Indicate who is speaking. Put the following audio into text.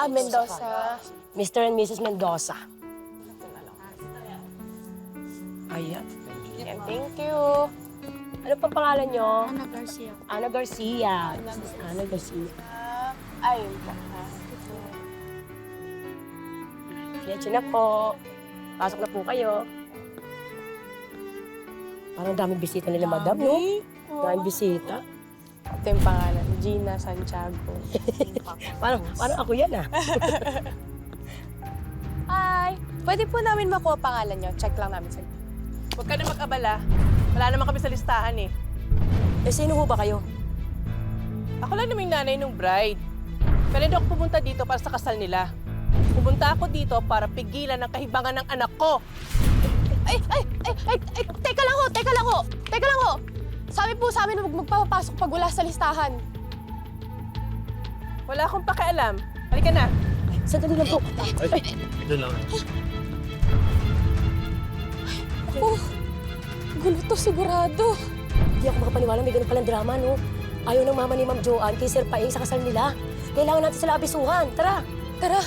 Speaker 1: Mendoza.
Speaker 2: Mr. and Mrs. Mendoza. Ayan. Ayan, thank you. Ano pang pangalan nyo?
Speaker 1: Ana Garcia.
Speaker 2: Ana Garcia. Mrs. Ana Garcia.
Speaker 1: Ayun po.
Speaker 2: Diretso na po. Pasok na po kayo. Parang daming bisita nila, madam, no? Daming bisita.
Speaker 1: Ito yung pangalan, Gina Santiago.
Speaker 2: Parang ako yan, ah.
Speaker 1: Hi! Pwede po namin makuha pangalan nyo. Check lang namin sa...
Speaker 3: Huwag ka na mag-abala. Wala naman kami sa listahan eh.
Speaker 2: Eh, sino ho ba kayo?
Speaker 3: Ako lang namang nanay ng bride. Pero hindi ako pumunta dito para sa kasal nila. Pumunta ako dito para pigilan ang kahibangan ng anak ko.
Speaker 1: Teka lang ho! Sabi po sa amin huwag magpapasok pag wala sa listahan.
Speaker 3: Wala akong pakialam. Halika na.
Speaker 2: Sandali lang po.
Speaker 4: Doon lang.
Speaker 1: Gulo to sigurado.
Speaker 2: Hindi ako makapaniwala, may ganun palang drama, no? Ayaw ng mama ni Ma'am Joanne kay Sir Paeng sa kasal nila. Kailangan natin sila abisuhan. Tara!
Speaker 1: Tara!